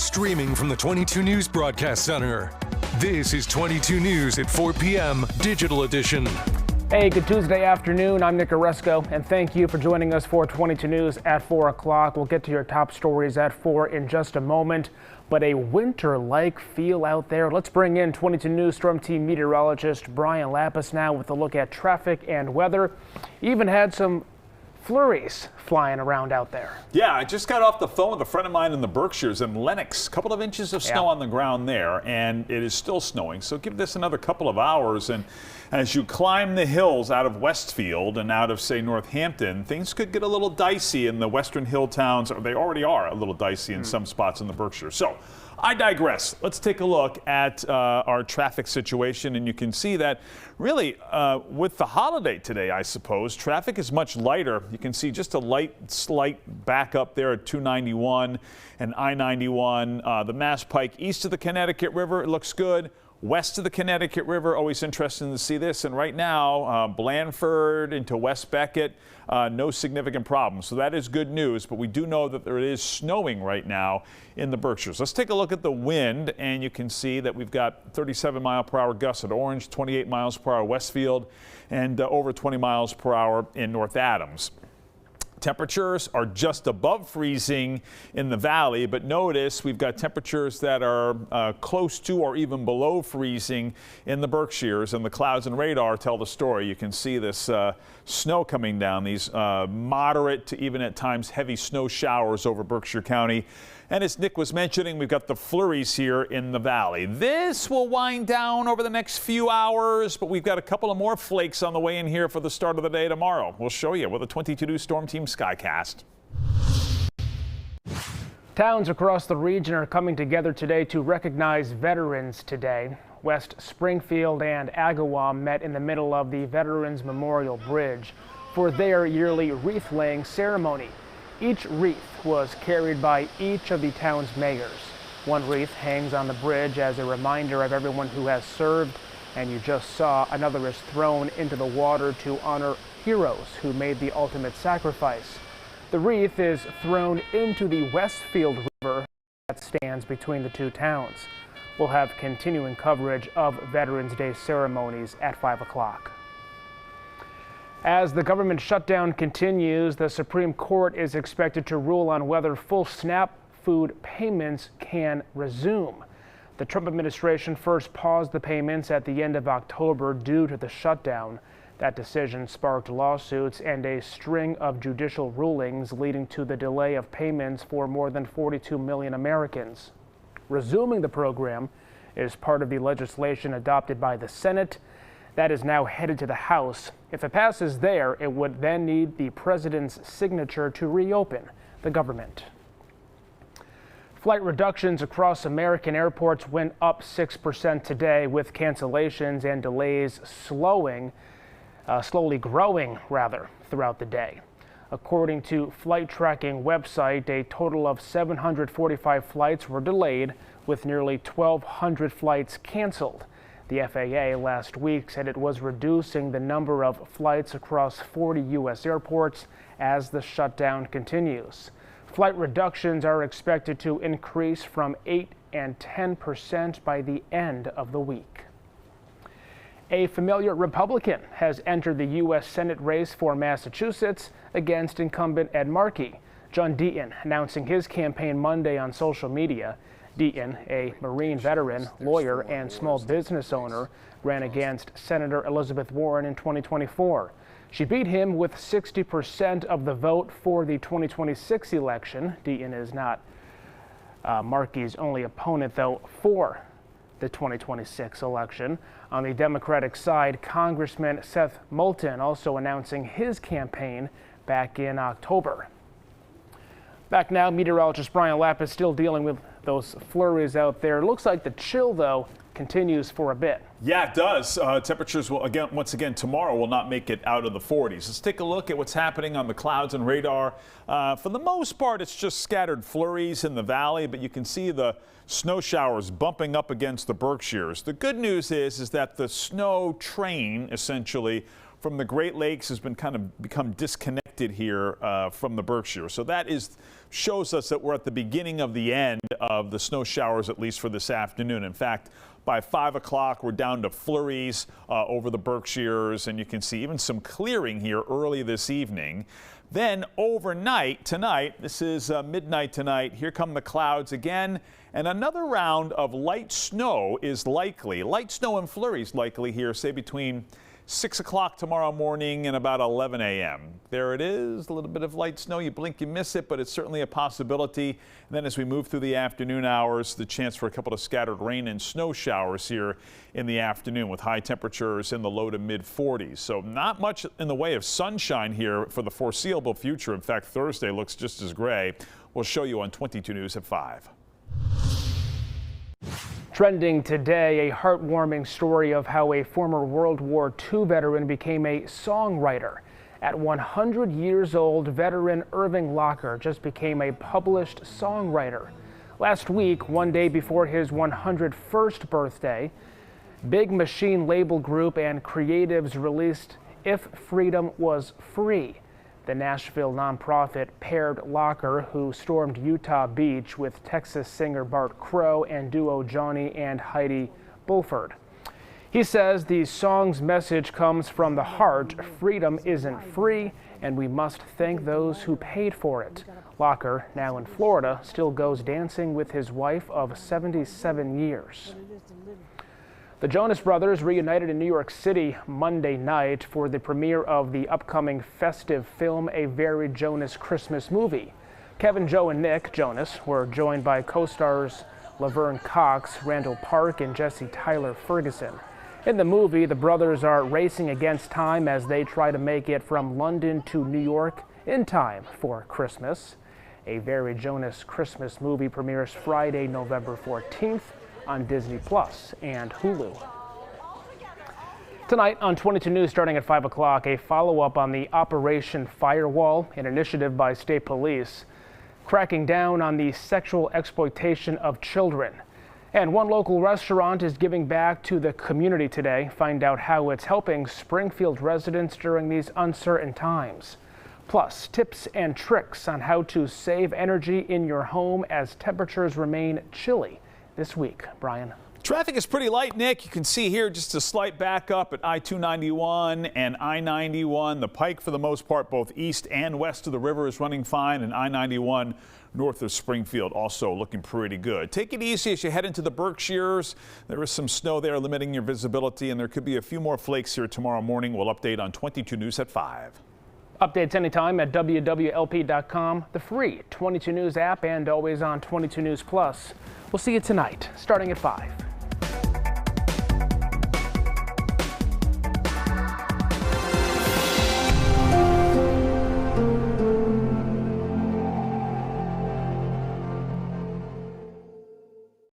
Streaming from the 22 News Broadcast Center. This is 22 News at 4 p.m. Digital Edition. Hey, good Tuesday afternoon. I'm Nick Oresco, and thank you for joining us for 22 News at 4 o'clock. We'll get to your top stories at 4 in just a moment, but a winter-like feel out there. Let's bring in 22 News Storm Team meteorologist Brian Lapis now with a look at traffic and weather. Even had some flurries flying around out there. Yeah, I just got off the phone with a friend of mine in the Berkshires in Lenox. A couple of inches of snow on the ground there, and it is still snowing. So give this another couple of hours, and as you climb the hills out of Westfield and out of, say, Northampton, things could get a little dicey in the western hill towns, or they already are a little dicey in some spots in the Berkshires. So I digress. Let's take a look at our traffic situation, and you can see that really with the holiday today, I suppose, traffic is much lighter. You can see just a slight backup there at 291 and I-91. The Mass Pike east of the Connecticut River, it looks good. West of the Connecticut River, always interesting to see this. And right now, Blandford into West Beckett, no significant problems. So that is good news, but we do know that there is snowing right now in the Berkshires. Let's take a look at the wind, and you can see that we've got 37-mile-per-hour gusts at Orange, 28 miles per hour Westfield, and over 20 miles per hour in North Adams. Temperatures are just above freezing in the valley, but notice we've got temperatures that are close to or even below freezing in the Berkshires, and the clouds and radar tell the story. You can see this snow coming down, these moderate to even at times heavy snow showers over Berkshire County. And as Nick was mentioning, we've got the flurries here in the valley. This will wind down over the next few hours, but we've got a couple of more flakes on the way in here for the start of the day tomorrow. We'll show you with a 22 News Storm Team Skycast. Towns across the region are coming together today to recognize Veterans Day. West Springfield and Agawam met in the middle of the Veterans Memorial Bridge for their yearly wreath-laying ceremony. Each wreath was carried by each of the town's mayors. One wreath hangs on the bridge as a reminder of everyone who has served, and you just saw another is thrown into the water to honor heroes who made the ultimate sacrifice. The wreath is thrown into the Westfield River that stands between the two towns. We'll have continuing coverage of Veterans Day ceremonies at 5 o'clock. As the government shutdown continues, the Supreme Court is expected to rule on whether full SNAP food payments can resume. The Trump administration first paused the payments at the end of October due to the shutdown. That decision sparked lawsuits and a string of judicial rulings, leading to the delay of payments for more than 42 million Americans. Resuming the program is part of the legislation adopted by the Senate that is now headed to the House. If it passes there, it would then need the president's signature to reopen the government. Flight reductions across American airports went up 6% today, with cancellations and delays slowly growing throughout the day. According to flight tracking website, a total of 745 flights were delayed, with nearly 1,200 flights canceled. The FAA last week said it was reducing the number of flights across 40 U.S. airports as the shutdown continues. Flight reductions are expected to increase from 8% and 10% by the end of the week. A familiar Republican has entered the U.S. Senate race for Massachusetts against incumbent Ed Markey. John Deaton announcing his campaign Monday on social media. Deaton, a Marine veteran, lawyer, and small business owner, ran against Senator Elizabeth Warren in 2024. She beat him with 60% of the vote for the 2026 election. Deaton is not Markey's only opponent, though, for the 2026 election. On the Democratic side, Congressman Seth Moulton also announcing his campaign back in October. Back now, meteorologist Brian Lapis still dealing with those flurries out there. It looks like the chill, though, continues for a bit. Yeah, it does. Temperatures will once again tomorrow will not make it out of the 40s. Let's take a look at what's happening on the clouds and radar. For the most part, it's just scattered flurries in the valley, but you can see the snow showers bumping up against the Berkshires. The good news is that the snow train, essentially, from the Great Lakes has been become disconnected disconnected here from the Berkshire. So that shows us that we're at the beginning of the end of the snow showers, at least for this afternoon. In fact, by 5 o'clock, we're down to flurries over the Berkshires, and you can see even some clearing here early this evening. Then overnight tonight, this is midnight tonight, here come the clouds again, and another round of light snow is likely. Light snow and flurries likely here, say between 6 o'clock tomorrow morning and about 11 a.m. There it is, a little bit of light snow. You blink, you miss it, but it's certainly a possibility. And then as we move through the afternoon hours, the chance for a couple of scattered rain and snow showers here in the afternoon with high temperatures in the low to mid 40s. So not much in the way of sunshine here for the foreseeable future. In fact, Thursday looks just as gray. We'll show you on 22 News at 5. Trending today, a heartwarming story of how a former World War II veteran became a songwriter. At 100 years old, veteran Irving Locker just became a published songwriter. Last week, one day before his 101st birthday, Big Machine label group and creatives released If Freedom Was Free. The Nashville nonprofit paired Locker, who stormed Utah Beach, with Texas singer Bart Crow and duo Johnny and Heidi Bulford. He says the song's message comes from the heart. Freedom isn't free, and we must thank those who paid for it. Locker, now in Florida, still goes dancing with his wife of 77 years. The Jonas Brothers reunited in New York City Monday night for the premiere of the upcoming festive film, A Very Jonas Christmas Movie. Kevin, Joe, and Nick Jonas were joined by co-stars Laverne Cox, Randall Park, and Jesse Tyler Ferguson. In the movie, the brothers are racing against time as they try to make it from London to New York in time for Christmas. A Very Jonas Christmas Movie premieres Friday, November 14th. On Disney Plus and Hulu. Tonight on 22 News, starting at 5 o'clock, a follow-up on the Operation Firewall, an initiative by state police cracking down on the sexual exploitation of children. And one local restaurant is giving back to the community today. Find out how it's helping Springfield residents during these uncertain times. Plus, tips and tricks on how to save energy in your home as temperatures remain chilly this week. Brian. Traffic is pretty light, Nick. You can see here just a slight backup at I-291 and I-91. The Pike, for the most part, both east and west of the river, is running fine, and I-91 north of Springfield also looking pretty good. Take it easy as you head into the Berkshires. There is some snow there limiting your visibility, and there could be a few more flakes here tomorrow morning. We'll update on 22 News at 5. Updates anytime at wwlp.com, the free 22 News app, and always on 22 News Plus. We'll see you tonight, starting at 5.